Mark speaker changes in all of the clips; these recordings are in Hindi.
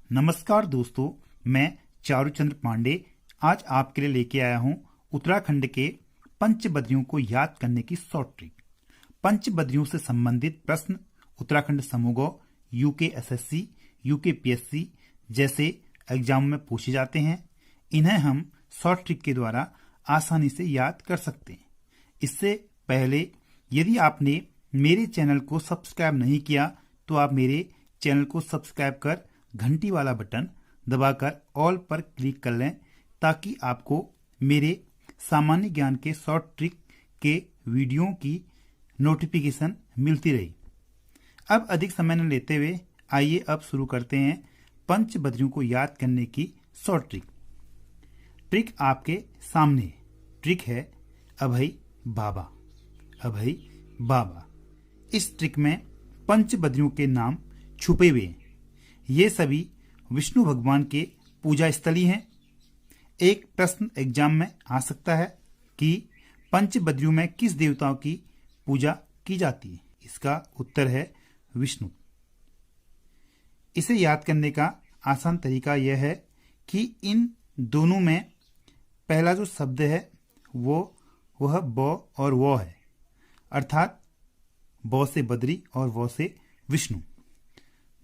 Speaker 1: नमस्कार दोस्तों, मैं चारुचंद्र पांडे आज आपके लिए लेके आया हूं उत्तराखंड के पंचबद्रियों को याद करने की शॉर्ट ट्रिक। पंचबद्रियों से संबंधित प्रश्न उत्तराखंड समूह, यूकेएसएससी, यूकेपीएससी जैसे एग्जाम में पूछे जाते हैं। इन्हें हम शॉर्ट ट्रिक के द्वारा आसानी से याद कर सकते हैं। इससे पहले यदि आपने मेरे चैनल को सब्सक्राइब नहीं किया तो आप मेरे चैनल को सब्सक्राइब कर घंटी वाला बटन दबाकर ऑल पर क्लिक कर लें, ताकि आपको मेरे सामान्य ज्ञान के शॉर्ट ट्रिक के वीडियो की नोटिफिकेशन मिलती रही। अब अधिक समय न लेते हुए आइए अब शुरू करते हैं पंचबद्रियों को याद करने की शॉर्ट ट्रिक। ट्रिक आपके सामने है। ट्रिक है अभय बाबा। अभय बाबा। इस ट्रिक में पंचबद्रियों के नाम छुपे हुए हैं। ये सभी विष्णु भगवान के पूजा स्थली हैं। एक प्रश्न एग्जाम में आ सकता है कि पंचबद्रियों में किस देवताओं की पूजा की जाती है। इसका उत्तर है विष्णु। इसे याद करने का आसान तरीका यह है कि इन दोनों में पहला जो शब्द है वह ब और वो है, अर्थात ब से बद्री और वो से विष्णु।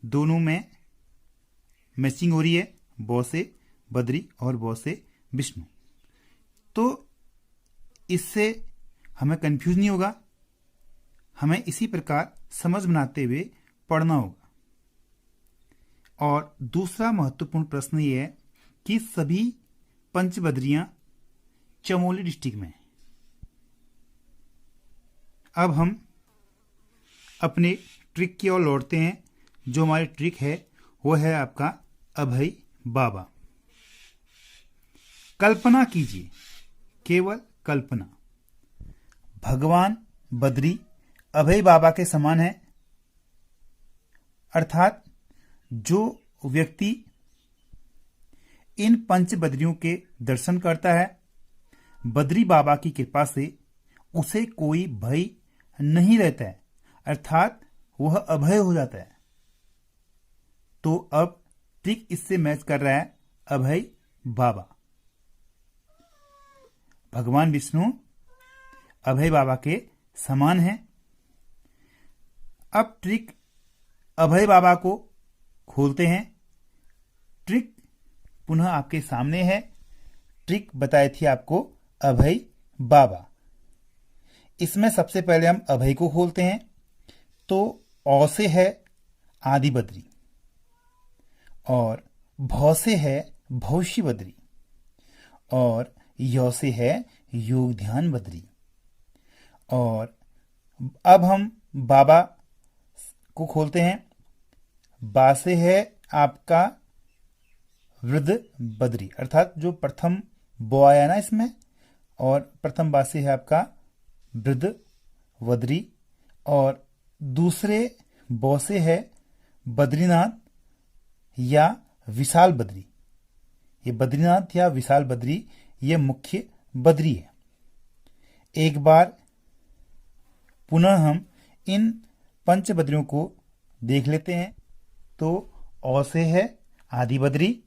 Speaker 1: दोनों में मैचिंग हो रही है, ब से बद्री और वो से विष्णु। तो इससे हमें कंफ्यूज नहीं होगा, हमें इसी प्रकार समझ बनाते हुए पढ़ना होगा। और दूसरा महत्वपूर्ण प्रश्न ये है कि सभी पंचबद्रियां चमोली डिस्ट्रिक्ट में हैं। अब हम अपने ट्रिक की ओर लौटते हैं। जो हमारी ट्रिक है वो है आपका अभय बाबा। कल्पना कीजिए, केवल कल्पना, भगवान बद्री अभय बाबा के समान है। अर्थात जो व्यक्ति इन पंचबद्रियों के दर्शन करता है, बद्री बाबा की कृपा से उसे कोई भय नहीं रहता है, अर्थात वह अभय हो जाता है। तो अब ट्रिक इससे मैच कर रहा है अभय बाबा। भगवान विष्णु अभय बाबा के समान है। अब ट्रिक अभय बाबा को खोलते हैं। ट्रिक पुनः आपके सामने है। ट्रिक बताई थी आपको अभय बाबा। इसमें सबसे पहले हम अभय को खोलते हैं। तो औ से है आदि बद्री और भौ से है भौशी बद्री और यो से है योग ध्यान बद्री। और अब हम बाबा को खोलते हैं। बा से है आपका वृद्ध बद्री, अर्थात जो प्रथम बो आया ना इसमें, और प्रथम बा से है आपका वृद्ध बद्री। और दूसरे बो से है बद्रीनाथ या विशाल बद्री। ये बद्रीनाथ या विशाल बद्री ये मुख्य बद्री है। एक बार पुनः हम इन पंचबद्रियों को देख लेते हैं। तो औ से है आदि बद्री,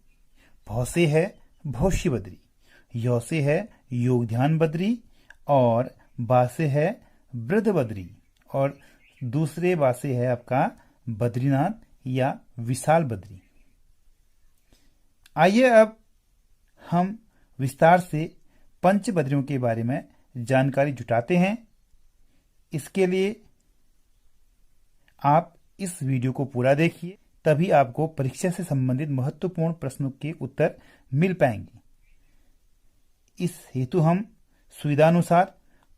Speaker 1: भौ से है भौशी बद्री, यो से है योग ध्यान बद्री और बा से है वृद्ध बद्री और दूसरे बा से है आपका बद्रीनाथ या विशाल बद्री। आइए अब हम विस्तार से पंचबद्रियों के बारे में जानकारी जुटाते हैं। इसके लिए आप इस वीडियो को पूरा देखिए, तभी आपको परीक्षा से संबंधित महत्वपूर्ण प्रश्नों के उत्तर मिल पाएंगे। इस हेतु हम सुविधानुसार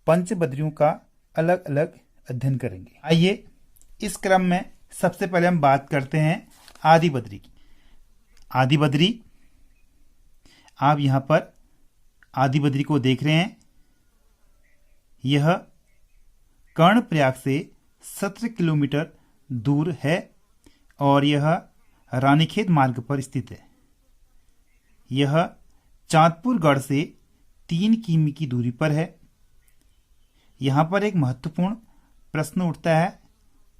Speaker 1: पंचबद्रियों का अलग अलग अध्ययन करेंगे। आइए इस क्रम में सबसे पहले हम बात करते हैं आदि बद्री की। आदि बद्री, आप यहां पर आदि बद्री को देख रहे हैं। यह कर्णप्रयाग से 17 किलोमीटर दूर है और यह रानीखेत मार्ग पर स्थित है। यह चांदपुर गढ़ से 3 किमी की दूरी पर है। यहां पर एक महत्वपूर्ण प्रश्न उठता है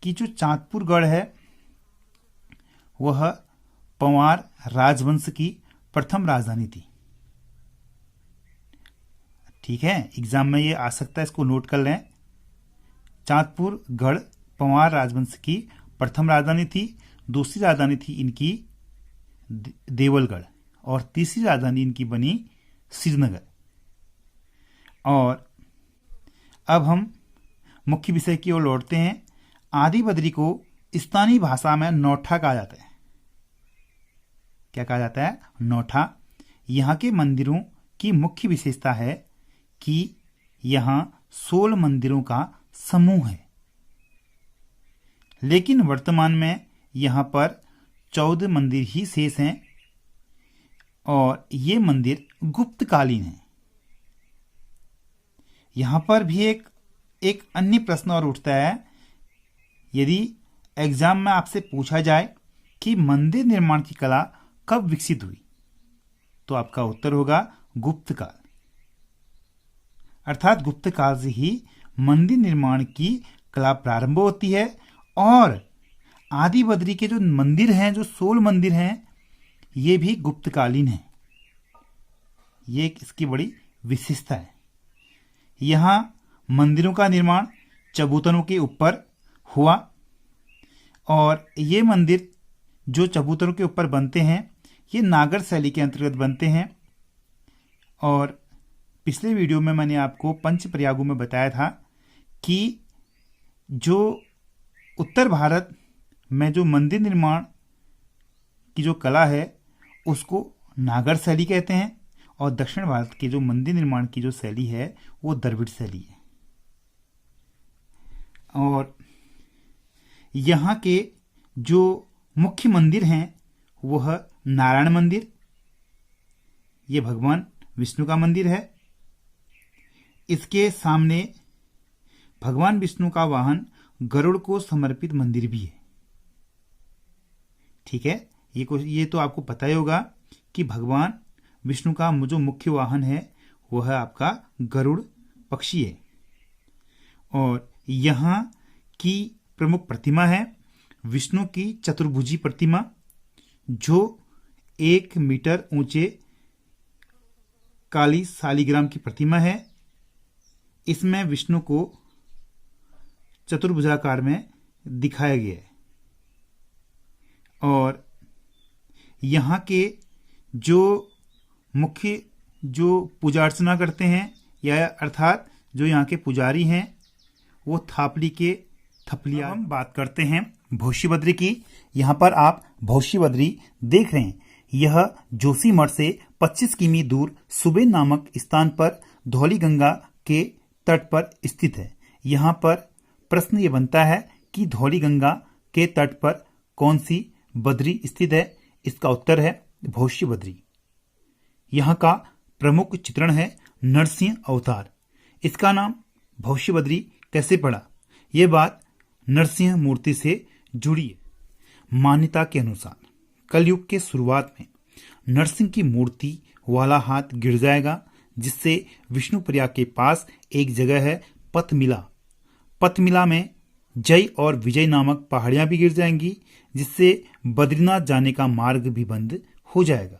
Speaker 1: कि जो चांदपुर गढ़ है वह पंवार राजवंश की प्रथम राजधानी थी? ठीक है, एग्जाम में ये आ सकता है, इसको नोट कर लें। चांदपुर गढ़ पंवार राजवंश की प्रथम राजधानी थी। दूसरी राजधानी थी इनकी देवलगढ़, और तीसरी राजधानी इनकी बनी श्रीनगर। और अब हम मुख्य विषय की ओर लौटते हैं। आदि बद्री को स्थानीय भाषा में नौठा कहा जाता है। क्या कहा जाता है? नौठा। यहाँ के मंदिरों की मुख्य विशेषता है कि यहाँ 16 मंदिरों का समूह है, लेकिन वर्तमान में यहाँ पर 14 मंदिर ही शेष हैं, और ये मंदिर गुप्तकालीन हैं। यहाँ पर भी एक अन्य प्रश्न और उठता है। यदि एग्जाम में आपसे पूछा जाए कि मंदिर निर्माण की कला कब विकसित हुई, तो आपका उत्तर होगा गुप्त काल। अर्थात गुप्त काल से ही मंदिर निर्माण की कला प्रारंभ होती है। और आदि बद्री के जो मंदिर हैं, जो 16 मंदिर हैं, ये भी गुप्तकालीन हैं। ये एक इसकी बड़ी विशेषता है। यहाँ मंदिरों का निर्माण चबूतरों के ऊपर हुआ, और ये मंदिर जो चबूतरों के ऊपर बनते हैं, ये नागर शैली के अंतर्गत बनते हैं। और पिछले वीडियो में मैंने आपको पंच प्रयागों में बताया था कि जो उत्तर भारत में जो मंदिर निर्माण की जो कला है, उसको नागर शैली कहते हैं, और दक्षिण भारत के जो मंदिर निर्माण की जो शैली है, वो द्रविड़ शैली है। और यहाँ के जो मुख्य मंदिर हैं, वह नारायण मंदिर, ये भगवान विष्णु का मंदिर है। इसके सामने भगवान विष्णु का वाहन गरुड़ को समर्पित मंदिर भी है। ठीक है, ये तो आपको पता ही होगा कि भगवान विष्णु का जो मुख्य वाहन है, वह है आपका गरुड़ पक्षी है। और यहाँ की प्रमुख प्रतिमा है विष्णु की चतुर्भुजी प्रतिमा, जो 1 मीटर ऊंचे काली शालिग्राम की प्रतिमा है। इसमें विष्णु को चतुर्भुजाकार में दिखाया गया है। और यहाँ के जो मुख्य जो पूजा अर्चना करते हैं, या अर्थात जो यहाँ के पुजारी हैं, वो थापड़ी के थपलिया। हम बात करते हैं भौशी बद्री की। यहाँ पर आप भौशी बद्री देख रहे हैं। यह जोशीमठ से 25 किमी दूर सुबेन नामक स्थान पर धौली गंगा के तट पर स्थित है। यहाँ पर प्रश्न ये बनता है कि धौली गंगा के तट पर कौन सी बद्री स्थित है? इसका उत्तर है भौशी बद्री। यहाँ का प्रमुख चित्रण है नरसिंह अवतार। इसका नाम भौशी बद्री कैसे पड़ा? ये बात नरसिंह मूर्ति से जुड़ी है। मान्यता के अनुसार कलयुग के शुरुआत में नरसिंह की मूर्ति वाला हाथ गिर जाएगा, जिससे विष्णुप्रिया के पास एक जगह है पथमिला। पथमिला में जय और विजय नामक पहाड़ियां भी गिर जाएंगी, जिससे बद्रीनाथ जाने का मार्ग भी बंद हो जाएगा,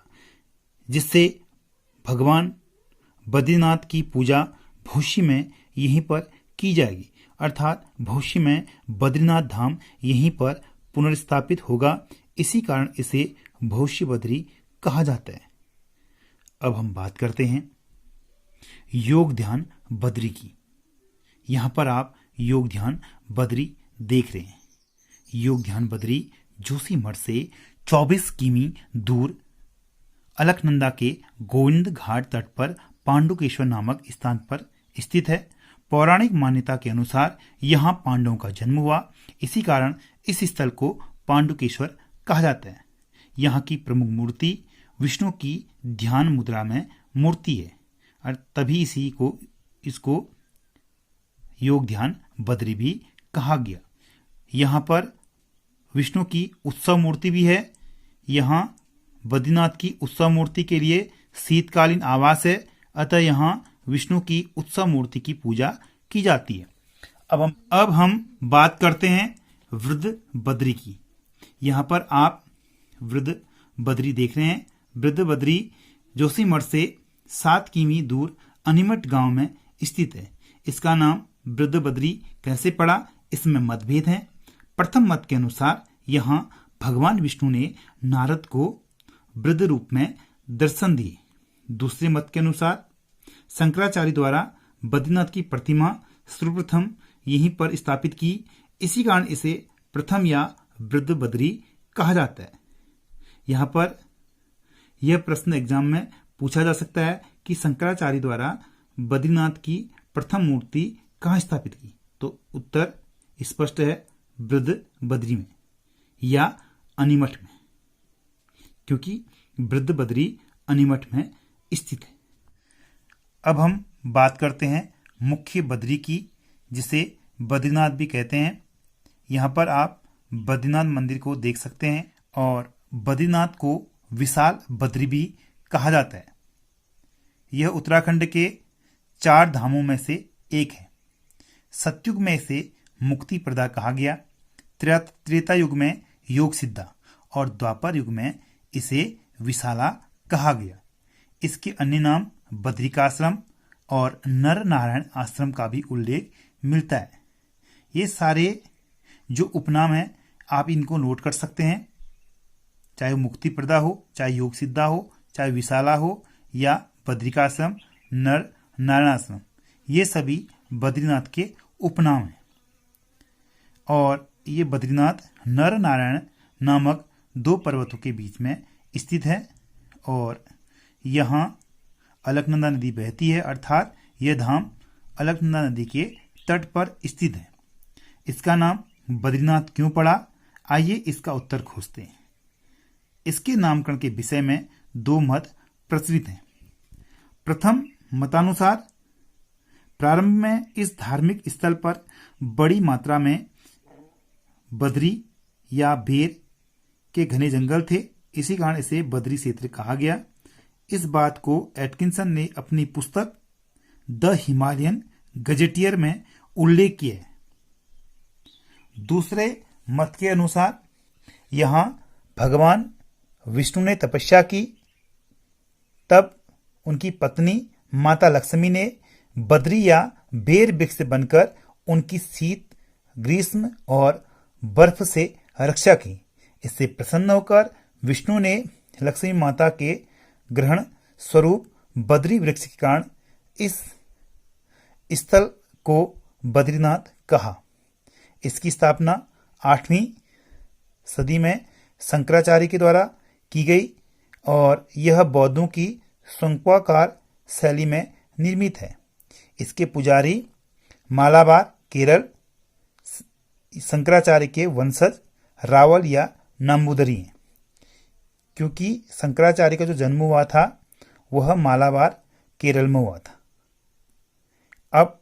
Speaker 1: जिससे भगवान बद्रीनाथ की पूजा भौशी में यहीं पर की जाएगी। अर्थात भौशी में बद्रीनाथ धाम यहीं पर पुनर्स्थापित होगा। इसी कारण इसे भौशी बद्री कहा जाता है। अब हम बात करते हैं योग ध्यान बद्री की। यहाँ पर आप योग ध्यान बद्री देख रहे हैं। योग ध्यान बद्री जोशीमठ से 24 किमी दूर अलकनंदा के गोविंद घाट तट पर पांडुकेश्वर नामक स्थान पर स्थित है। पौराणिक मान्यता के अनुसार यहाँ पांडवों का जन्म हुआ। इसी कारण इस स्थल को पांडुकेश्वर कहा जाता है। यहाँ की प्रमुख मूर्ति विष्णु की ध्यान मुद्रा में मूर्ति है, और तभी इसको योग ध्यान बद्री भी कहा गया। यहाँ पर विष्णु की उत्सव मूर्ति भी है। यहाँ बद्रीनाथ की उत्सव मूर्ति के लिए शीतकालीन आवास है, अतः यहाँ विष्णु की उत्सव मूर्ति की पूजा की जाती है। अब हम बात करते हैं वृद्ध बद्री की। यहाँ पर आप वृद्ध बद्री देख रहे हैं। वृद्ध बद्री जोशीमठ से 7 किमी दूर अनिमठ गांव में स्थित है। इसका नाम वृद्ध बद्री कैसे पड़ा, इसमें मतभेद है। प्रथम मत के अनुसार यहाँ भगवान विष्णु ने नारद को वृद्ध रूप में दर्शन दिए। दूसरे मत के अनुसार शंकराचार्य द्वारा बद्रीनाथ की प्रतिमा सर्वप्रथम यहीं पर स्थापित की, इसी कारण इसे प्रथम या वृद्ध बद्री कहा जाता है। यहाँ पर यह प्रश्न एग्जाम में पूछा जा सकता है कि शंकराचार्य द्वारा बद्रीनाथ की प्रथम मूर्ति कहाँ स्थापित की, तो उत्तर स्पष्ट है, वृद्ध बद्री में या अनिमठ में, क्योंकि वृद्ध बद्री अनिमठ में स्थित है। अब हम बात करते हैं मुख्य बद्री की, जिसे बद्रीनाथ भी कहते हैं। यहाँ पर आप बद्रीनाथ मंदिर को देख सकते हैं और बद्रीनाथ को विशाल बद्री भी कहा जाता है। यह उत्तराखंड के 4 धामों में से एक है। सतयुग में इसे मुक्ति प्रदा कहा गया, त्रेता युग में योग सिद्धा और द्वापर युग में इसे विशाला कहा गया। इसके अन्य नाम बद्रिकाश्रम और नर नारायण आश्रम का भी उल्लेख मिलता है। ये सारे जो उपनाम हैं आप इनको नोट कर सकते हैं, चाहे वो मुक्ति प्रदा हो, चाहे योग सिद्धा हो, चाहे विशाला हो या बद्रिकाश्रम, नर नारायण आश्रम, ये सभी बद्रीनाथ के उपनाम हैं। और ये बद्रीनाथ नर नारायण नामक 2 पर्वतों के बीच में स्थित है और यहाँ अलकनंदा नदी बहती है, अर्थात यह धाम अलकनंदा नदी के तट पर स्थित है। इसका नाम बद्रीनाथ क्यों पड़ा, आइए इसका उत्तर खोजते हैं। इसके नामकरण के विषय में 2 मत प्रचलित हैं। प्रथम मतानुसार प्रारंभ में इस धार्मिक स्थल पर बड़ी मात्रा में बद्री या बेर के घने जंगल थे, इसी कारण इसे बद्री क्षेत्र कहा गया। इस बात को एटकिंसन ने अपनी पुस्तक द हिमालयन गजेटियर में उल्लेख किया है। दूसरे मत के अनुसार यहाँ भगवान विष्णु ने तपस्या की, तब उनकी पत्नी माता लक्ष्मी ने बद्री या बेर वृक्ष बनकर उनकी शीत, ग्रीष्म और बर्फ से रक्षा की। इससे प्रसन्न होकर विष्णु ने लक्ष्मी माता के ग्रहण स्वरूप बद्री वृक्ष के कारण इस स्थल को बद्रीनाथ कहा। इसकी स्थापना 8वीं सदी में शंकराचार्य के द्वारा की गई और यह बौद्धों की शंक्वाकार शैली में निर्मित है। इसके पुजारी मालाबार, केरल, शंकराचार्य के वंशज रावल या नंबूदरी हैं, क्योंकि शंकराचार्य का जो जन्म हुआ था वह मालाबार, केरल में हुआ था। अब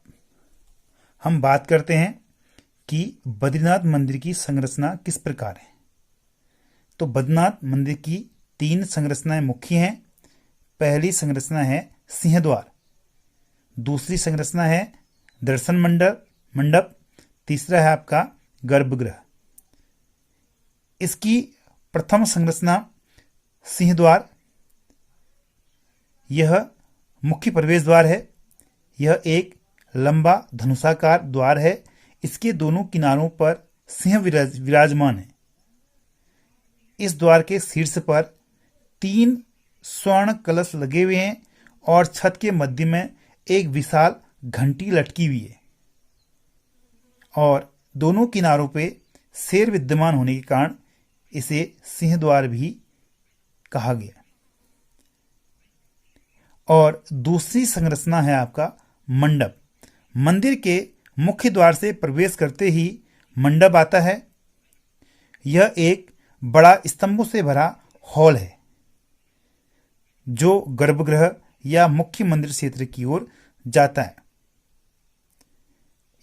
Speaker 1: हम बात करते हैं कि बद्रीनाथ मंदिर की संरचना किस प्रकार है। तो बद्रीनाथ मंदिर की 3 संरचनाएं मुख्य हैं। पहली संरचना है सिंहद्वार, दूसरी संरचना है दर्शन मंडप, तीसरा है आपका गर्भगृह। इसकी प्रथम संरचना सिंहद्वार, यह मुख्य प्रवेश द्वार है। यह एक लंबा धनुषाकार द्वार है। इसके दोनों किनारों पर सिंह विराजमान है। इस द्वार के शीर्ष पर 3 स्वर्ण कलश लगे हुए हैं और छत के मध्य में एक विशाल घंटी लटकी हुई है और दोनों किनारों पे शेर विद्यमान होने के कारण इसे सिंह द्वार भी कहा गया। और दूसरी संरचना है आपका मंडप। मंदिर के मुख्य द्वार से प्रवेश करते ही मंडप आता है। यह एक बड़ा स्तंभों से भरा हॉल है जो गर्भगृह या मुख्य मंदिर क्षेत्र की ओर जाता है।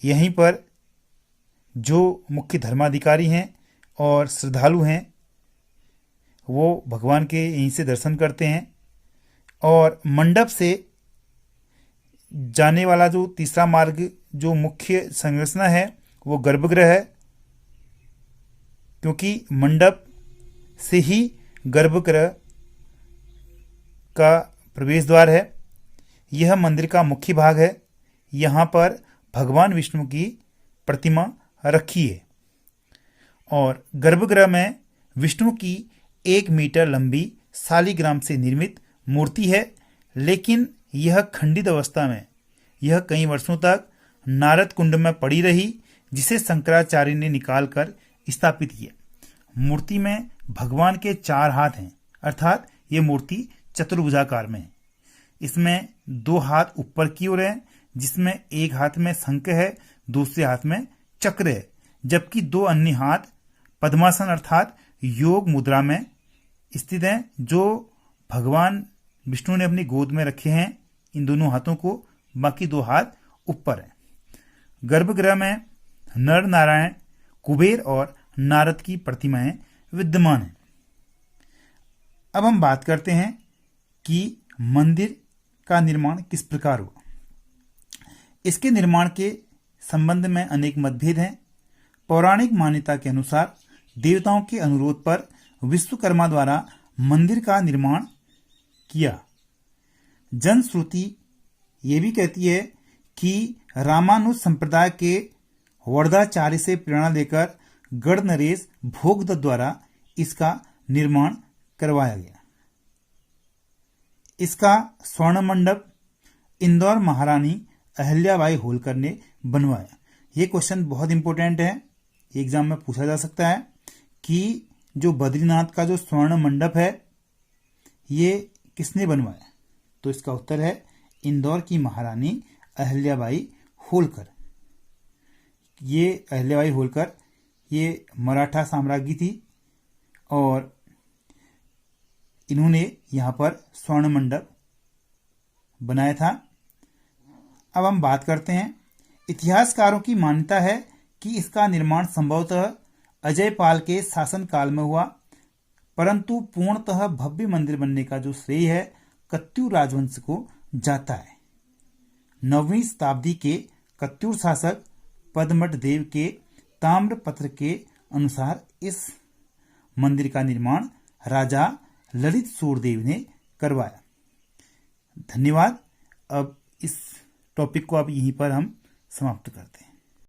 Speaker 1: यहीं पर जो मुख्य धर्माधिकारी हैं और श्रद्धालु हैं वो भगवान के यहीं से दर्शन करते हैं। और मंडप से जाने वाला जो तीसरा मार्ग, जो मुख्य संरचना है, वो गर्भगृह है, क्योंकि मंडप से ही गर्भगृह का प्रवेश द्वार है। यह मंदिर का मुख्य भाग है। यहाँ पर भगवान विष्णु की प्रतिमा रखी है और गर्भगृह में विष्णु की 1 मीटर लंबी शालिग्राम से निर्मित मूर्ति है, लेकिन यह खंडित अवस्था में यह कई वर्षों तक नारद कुंड में पड़ी रही, जिसे शंकराचार्य ने निकालकर स्थापित किया। मूर्ति में भगवान के 4 हाथ हैं, अर्थात ये मूर्ति चतुर्भुजाकार में है। इसमें 2 हाथ ऊपर की ओर है, जिसमें एक हाथ में शंख है, दूसरे हाथ में चक्र है, जबकि 2 अन्य हाथ पद्मासन अर्थात योग मुद्रा में स्थित हैं, जो भगवान विष्णु ने अपनी गोद में रखे हैं इन दोनों हाथों को, बाकी 2 हाथ ऊपर हैं। गर्भगृह में नर नारायण, कुबेर और नारद की प्रतिमाएं विद्यमान हैं। अब हम बात करते हैं कि मंदिर का निर्माण किस प्रकार हुआ। इसके निर्माण के संबंध में अनेक मतभेद हैं। पौराणिक मान्यता के अनुसार देवताओं के अनुरोध पर विश्वकर्मा द्वारा मंदिर का निर्माण किया। जनश्रुति ये भी कहती है कि रामानुज संप्रदाय के वरदाचार्य से प्रेरणा लेकर गढ़ नरेश भोगदत्त द्वारा इसका निर्माण करवाया गया। इसका स्वर्ण मंडप इंदौर महारानी अहिल्याबाई होलकर ने बनवाया। ये क्वेश्चन बहुत इंपॉर्टेंट है, एग्जाम में पूछा जा सकता है कि जो बद्रीनाथ का जो स्वर्ण मंडप है ये किसने बनवाया, तो इसका उत्तर है इंदौर की महारानी अहिल्याबाई होलकर। ये अहिल्याबाई होलकर ये मराठा साम्राज्ञी थी और इन्होंने यहाँ पर स्वर्ण मंडप बनाया था। अब हम बात करते हैं, इतिहासकारों की मान्यता है कि इसका निर्माण संभवतः अजयपाल के शासनकाल में हुआ, परंतु पूर्णतः भव्य मंदिर बनने का जो श्रेय है कत्यूर राजवंश को जाता है। 9वीं शताब्दी के कत्यूर शासक पदमठ देव के ताम्रपत्र के अनुसार इस मंदिर का निर्माण राजा ललित सूरदेव ने करवाया। धन्यवाद। अब इस टॉपिक को अब यहीं पर हम समाप्त करते हैं।